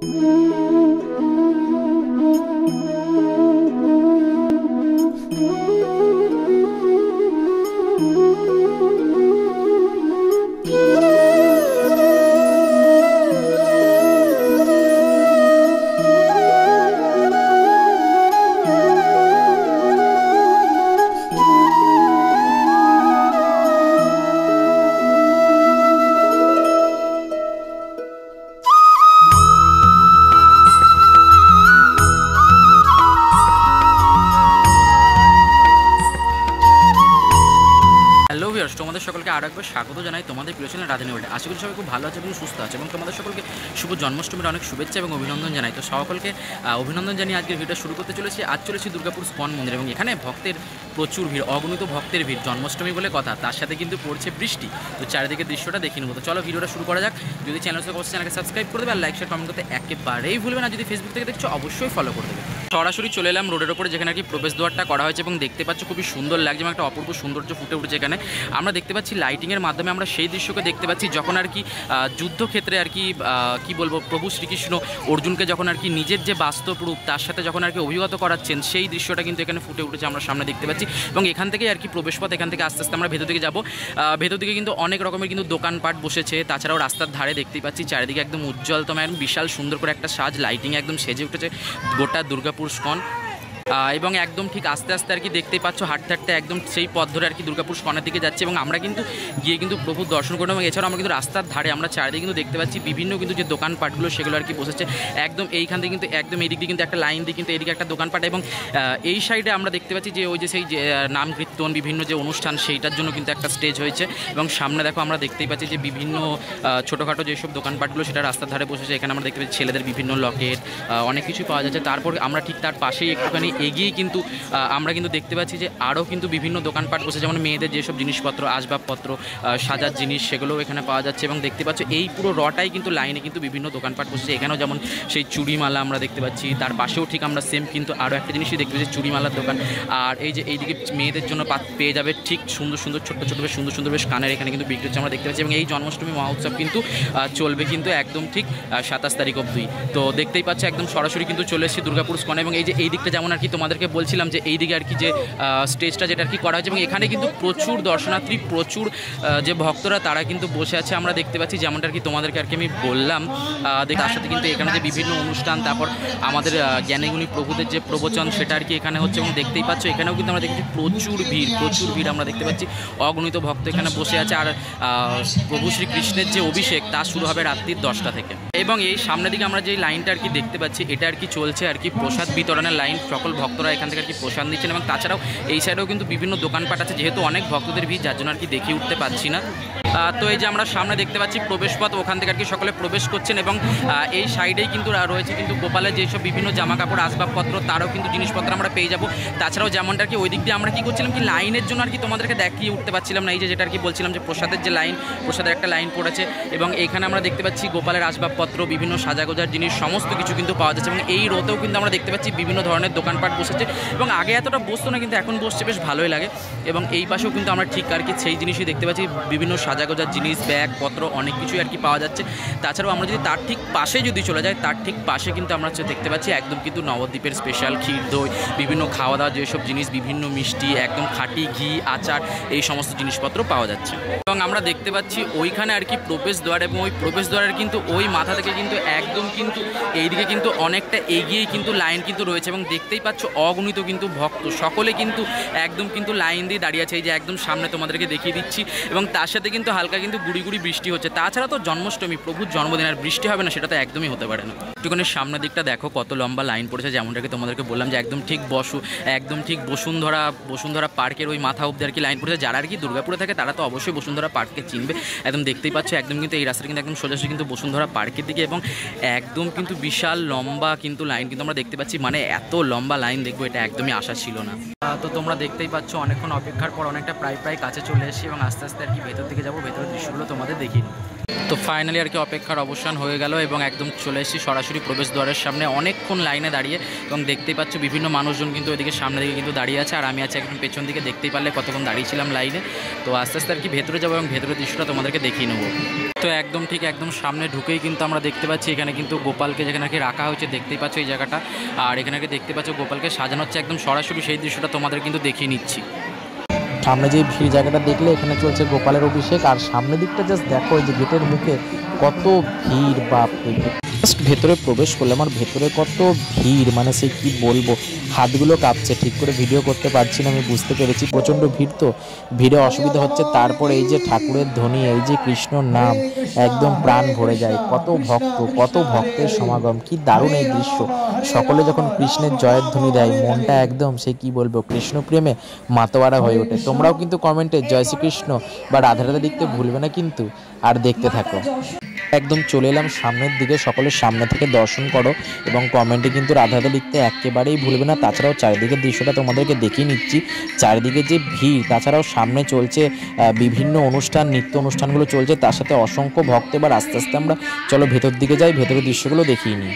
Hello viewers, তোমাদের সকলকে আরও একবার স্বাগত জানাই তোমাদের প্রিয় চ্যানেল রাধানী ওয়ার্ল্ডে। আশা করি সবাই খুব ভালো আছে এবং সুস্থ আছে এবং তোমাদের সকলকে শুভ জন্মাষ্টমীর অনেক শুভেচ্ছা এবং অভিনন্দন জানাই। তো সকলকে অভিনন্দন জানিয়ে আজকের ভিডিও শুরু করতে চলেছি। আজ চলেছি দুর্গাপুর স্কন মন্দির এবং এখানে ভক্তের প্রচুর ভিড়, অগণিত ভক্তের ভিড়। জন্মাষ্টমী বলে কথা, তার সাথে কিন্তু পড়ছে বৃষ্টি। তো চারিদিকে দৃশ্যটা দেখে নেবো। তো চলো ভিডিওটা শুরু করা যাক। যদি চ্যানেলকে সাবস্ক্রাইব করে দেবে আর লাইক শেয়ার কমেন্ট করতে একেবারেই ভুলবে না। যদি ফেসবুক থেকে দেখছো অবশ্যই ফলো করে দেবে। সরাসরি চলে এলাম রোডের ওপরে, যেখানে আর কি প্রবেশদ্বারটা করা হয়েছে এবং দেখতে পাচ্ছ খুবই সুন্দর লাগছে এবং একটা অপূর্ব সৌন্দর্য ফুটে উঠেছে। এখানে আমরা দেখতে পাচ্ছি লাইটিংয়ের মাধ্যমে আমরা সেই দৃশ্যকে দেখতে পাচ্ছি যখন আর কি যুদ্ধক্ষেত্রে আর কি বলবো, প্রভু শ্রীকৃষ্ণ অর্জুনকে যখন আর কি নিজের যে বাস্তব রূপ তার সাথে যখন আর কি অভিগত করাচ্ছেন, সেই দৃশ্যটা কিন্তু এখানে ফুটে উঠেছে আমরা সামনে দেখতে পাচ্ছি। এবং এখান থেকেই আর কি প্রবেশপথ, এখান থেকে আস্তে আস্তে আমরা ভেতর দিকে যাবো। ভেতর দিকে কিন্তু অনেক রকমের কিন্তু দোকানপাট বসেছে। তাছাড়াও রাস্তার ধারে দেখতেই পাচ্ছি চারিদিকে একদম উজ্জ্বলতম একদম বিশাল সুন্দর করে একটা সাজ, লাইটিং একদম সেজে উঠেছে গোটা দুর্গাপুর স্কন। এবং একদম ঠিক আস্তে আস্তে আর কি দেখতেই পাচ্ছ হাঁটতে হাঁটতে একদম সেই পথ ধরে আর কি দুর্গাপুর স্কনের দিকে যাচ্ছে এবং আমরা কিন্তু গিয়ে কিন্তু প্রভুর দর্শন করলাম। এবং এছাড়াও আমরা কিন্তু রাস্তার ধারে আমরা চারিদিকে কিন্তু দেখতে পাচ্ছি বিভিন্ন কিন্তু যে দোকানপাটগুলো সেগুলো আর কি বসেছে একদম এইখান থেকে কিন্তু একদম এই দিক দিয়ে কিন্তু একটা লাইন দিয়ে কিন্তু এদিকে একটা দোকানপাট এবং এই সাইডে আমরা দেখতে পাচ্ছি যে ওই যে সেই যে নাম কীর্তন বিভিন্ন যে অনুষ্ঠান সেইটার জন্য কিন্তু একটা স্টেজ হয়েছে। এবং সামনে দেখো আমরা দেখতেই পাচ্ছি যে বিভিন্ন ছোটোখাটো যেসব দোকানপাটগুলো সেটা রাস্তার ধারে বসেছে। এখানে আমরা দেখতে পাচ্ছি ছেলেদের বিভিন্ন লকেট, অনেক কিছু পাওয়া যাচ্ছে। তারপর আমরা ঠিক তার পাশেই একটুখানি এগিয়ে কিন্তু আমরা কিন্তু দেখতে পাচ্ছি যে আরও কিন্তু বিভিন্ন দোকানপাট বসে, যেমন মেয়েদের যেসব জিনিসপত্র, আসবাবপত্র, সাজার জিনিস সেগুলোও এখানে পাওয়া যাচ্ছে। এবং দেখতে পাচ্ছ এই পুরো রটাই কিন্তু লাইনে কিন্তু বিভিন্ন দোকানপাট বসেছে। এখানেও যেমন সেই চুড়িমালা আমরা দেখতে পাচ্ছি, তার পাশেও ঠিক আমরা সেম কিন্তু আরও একটা জিনিসই দেখতে পাচ্ছি, চুড়িমালার দোকান। আর এই যে এইদিকে মেয়েদের জন্য পেয়ে যাবে ঠিক সুন্দর সুন্দর ছোট্ট ছোটো বেশ সুন্দর সুন্দর বেশ কানের এখানে কিন্তু বিক্রি হচ্ছে আমরা দেখতে পাচ্ছি। এবং এই জন্মাষ্টমী মহোৎসব কিন্তু চলবে কিন্তু একদম ঠিক 27 তারিখ অবধি। তো দেখতেই পাচ্ছি একদম সরাসরি কিন্তু চলে এসেছি দুর্গাপুর স্কনে। এবং এই যে এই দিকটা যেমন আর কি তোমাদেরকে বলছিলাম যে এই দিকে আর কি যে স্টেজটা যেটা আর কি করা হয়েছে এবং এখানে কিন্তু প্রচুর দর্শনার্থী, প্রচুর যে ভক্তরা তারা কিন্তু বসে আছে আমরা দেখতে পাচ্ছি। যেমনটা আর কি তোমাদেরকে আর কি আমি বললাম, তার সাথে কিন্তু এখানে যে বিভিন্ন অনুষ্ঠান, তারপর আমাদের জ্ঞানীগুণী প্রভুদের যে প্রবচন সেটা আর কি এখানে হচ্ছে। এবং দেখতেই পাচ্ছ এখানেও কিন্তু আমরা দেখছি প্রচুর ভিড় আমরা দেখতে পাচ্ছি। অগণিত ভক্ত এখানে বসে আছে। আর প্রভু শ্রীকৃষ্ণের যে অভিষেক তা শুরু হবে রাত্রির 10টা থেকে। এবং এই সামনের দিকে আমরা যে লাইনটা আর কি দেখতে পাচ্ছি এটা আর কি চলছে আর কি প্রসাদ বিতরণের লাইন। সকল ভক্তরা এখান থেকে আর কি প্রসাদ নিচ্ছেন। এবং তাছাড়াও এই সাইডেও কিন্তু বিভিন্ন দোকানপাট আছে, যেহেতু অনেক ভক্তদের ভিড় যার জন্য আর কি দেখিয়ে উঠতে পারছি না। তো এই যে আমরা সামনে দেখতে পাচ্ছি প্রবেশপথ, ওখান থেকে আর কি সকলে প্রবেশ করছেন। এবং এই সাইডেই কিন্তু রয়েছে কিন্তু গোপালের যেসব বিভিন্ন জামা কাপড়, আসবাবপত্র, তারও কিন্তু জিনিসপত্র আমরা পেয়ে যাবো। তাছাড়াও যেমনটা আর কি ওই দিক দিয়ে আমরা কি করছিলাম কি লাইনের জন্য আর কি তোমাদেরকে দেখিয়ে উঠতে পারছিলাম না। এই যে যেটা আর কি বলছিলাম যে প্রসাদের যে লাইন, প্রসাদের একটা লাইন পড়েছে এবং এখানে আমরা দেখতে পাচ্ছি গোপালের আসবাবপত্র, বিভিন্ন সাজাগোজার জিনিস সমস্ত কিছু কিন্তু পাওয়া যাচ্ছে। এবং এই রোতেও কিন্তু আমরা দেখতে পাচ্ছি বিভিন্ন ধরনের দোকানপাট বসেছে এবং আগে এতটা বসতো না কিন্তু এখন বসছে, বেশ ভালোই লাগে। এবং এই পাশেও কিন্তু আমরা ঠিক আর কি সেই জিনিসই দেখতে পাচ্ছি, বিভিন্ন সাজাগোজার জিনিস, ব্যাগপত্র অনেক কিছুই আর কি পাওয়া যাচ্ছে। তাছাড়াও আমরা যদি তার ঠিক পাশে যদি চলে যাই, তার ঠিক পাশে কিন্তু আমরা দেখতে পাচ্ছি একদম কিন্তু নবদ্বীপের স্পেশাল ক্ষীর দই, বিভিন্ন খাওয়া দাওয়া যেসব জিনিস, বিভিন্ন মিষ্টি, একদম খাঁটি ঘি, আচার, এই সমস্ত জিনিসপত্র পাওয়া যাচ্ছে। এবং আমরা দেখতে পাচ্ছি ওইখানে আর কি প্রবেশদ্বার এবং ওই প্রবেশদ্বারের কিন্তু ওই মাথা থেকে কিন্তু একদম কিন্তু এইদিকে কিন্তু অনেকটা এগিয়েই কিন্তু লাইন কিন্তু রয়েছে। এবং দেখতেই পাচ্ছ অগণিত কিন্তু ভক্ত সকলে কিন্তু একদম কিন্তু লাইন দিয়ে দাঁড়িয়ে আছে। এই যে একদম সামনে তোমাদেরকে দেখিয়ে দিচ্ছি। এবং তার সাথে কিন্তু হালকা কিন্তু গুড়ি বৃষ্টি হচ্ছে। তাছাড়া তো জন্মাষ্টমী, প্রভুর জন্মদিন, আর বৃষ্টি হবে না সেটা তো একদমই হতে পারে না। একটুখানি সামনের দিকটা দেখো কত লম্বা লাইন পড়েছে। যেমনটাকে তোমাদেরকে বললাম যে একদম ঠিক বসুন্ধরা পার্কের ওই মাথা অব্দি আর কি লাইন পড়েছে। যারা আর কি দুর্গাপুরে থাকে তারা তো অবশ্যই বসুন্ধরা পার্ককে চিনবে। একদম দেখতেই পাচ্ছ একদম কিন্তু এই রাস্তাটা কিন্তু একদম সোজাসুজি কিন্তু বসুন্ধরা পার্কের দিকে এবং একদম কিন্তু বিশাল লম্বা কিন্তু লাইন কিন্তু আমরা দেখতে পাচ্ছি। মানে এত লম্বা লাইন দেখবো এটা একদমই আশা ছিল না। তো তোমরা দেখতেই পাচ্ছ অনেকক্ষণ অপেক্ষার পর অনেকটা প্রায় কাছে চলে এসেছি এবং আস্তে আস্তে আর কি ভেতর দিকে যাবো। ভেতরের দৃশ্যগুলো তোমাদের দেখিয়ে তো ফাইনালি আর কি অপেক্ষার অবসান হয়ে গেল এবং একদম চলে এসেছি সরাসরি প্রবেশদ্বারের সামনে। অনেকক্ষণ লাইনে দাঁড়িয়ে এবং দেখতেই পাচ্ছ বিভিন্ন মানুষজন কিন্তু ওইদিকে সামনের দিকে কিন্তু দাঁড়িয়ে আছে, আর আমি আছি একদম পেছন দিকে। দেখতেই পারলে কতক্ষণ দাঁড়িয়েছিলাম লাইনে। তো আস্তে আস্তে আর কি ভেতরে যাবো এবং ভেতরের দৃশ্যটা তোমাদেরকে দেখিয়ে নেবো। তো একদম ঠিক একদম সামনে ঢুকেই কিন্তু আমরা দেখতে পাচ্ছি এখানে কিন্তু গোপালকে যেখানে আর কি রাখা হয়েছে, দেখতেই পাচ্ছ এই জায়গাটা। আর এখানে আর কি দেখতে পাচ্ছ গোপালকে সাজানো হচ্ছে, একদম সরাসরি সেই দৃশ্যটা তোমাদের কিন্তু দেখিয়ে নিচ্ছি। সামনে যে ভিড় জায়গাটা দেখলে এখানে চলছে গোপালের অভিষেক, আর সামনের দিকটা জাস্ট দেখো এই যে গেটের মুখে কত ভিড়, বাপ রে। জাস্ট ভেতরে প্রবেশ করলাম আর ভেতরে কত ভিড়, মানে সে কি বলবো, হাতগুলো কাঁপছে, ঠিক করে ভিডিও করতে পারছি না, আমি বুঝতে পেরেছি প্রচণ্ড ভিড়, তো ভিড়ে অসুবিধা হচ্ছে। তারপর এই যে ঠাকুরের ধ্বনি, এই যে কৃষ্ণর নাম, একদম প্রাণ ভরে যায়। কত ভক্ত, কত ভক্তের সমাগম, কি দারুণ এই দৃশ্য। সকলে যখন কৃষ্ণের জয়ের ধ্বনি দেয়, মনটা একদম সে কি বলবো কৃষ্ণ প্রেমে মাতোয়ারা হয়ে ওঠে। তোমরাও কিন্তু কমেন্টে জয় শ্রীকৃষ্ণ বা রাধা রাধা লিখতে ভুলবে না কিন্তু, আর দেখতে থাকো। একদম চলে এলাম সামনের দিকে, সকলের সামনে থেকে দর্শন করো এবং কমেন্টে কিন্তু রাধা রাধা লিখতে একেবারেই ভুলবে না। তাছাড়াও চারিদিকের দৃশ্যটা তোমাদেরকে দেখিয়ে নিচ্ছি, চারিদিকে যে ভিড়, তাছাড়াও সামনে চলছে বিভিন্ন অনুষ্ঠান, নৃত্য অনুষ্ঠানগুলো চলছে, তার সাথে অসংখ্য ভক্ত। এবার আস্তে আস্তে আমরা চলো ভেতর দিকে যাই, ভেতরের দৃশ্যগুলো দেখিয়ে নিই।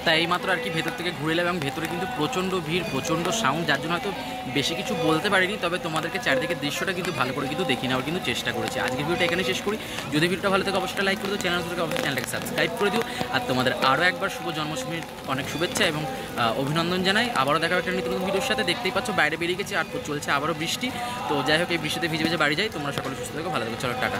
তাই এইমাত্র আর কি ভেতর থেকে ঘুরে এলাম এবং ভেতরে কিন্তু প্রচণ্ড ভিড়, প্রচণ্ড সাউন্ড, যার জন্য হয়তো বেশি কিছু বলতে পারিনি। তবে তোমাদেরকে চারিদিকের দৃশ্যটা কিন্তু ভালো করে কিন্তু দেখিয়ে নেওয়ার কিন্তু চেষ্টা করেছি। আজকের ভিডিওটা এখানে শেষ করি। যদি ভিডিওটা ভালো থাকে অবশ্যই লাইক করে দিও, চ্যানেলটাকে সাবস্ক্রাইব করে দিও। আর তোমাদের আরও একবার শুভ জন্মাষ্টমীর অনেক শুভেচ্ছা এবং অভিনন্দন জানাই। আবারও দেখা একটা নতুন ভিডিওর সাথে। দেখতেই পাচ্ছ বাইরে বেরিয়ে গেছি আর চলছে আবারও বৃষ্টি। তো যাই হোক, এই বৃষ্টিতে ভিজে ভিজে বাড়ি যাই। তোমরা সকলে সুস্থ থেকো, ভালো থেকো, চলো টাটা।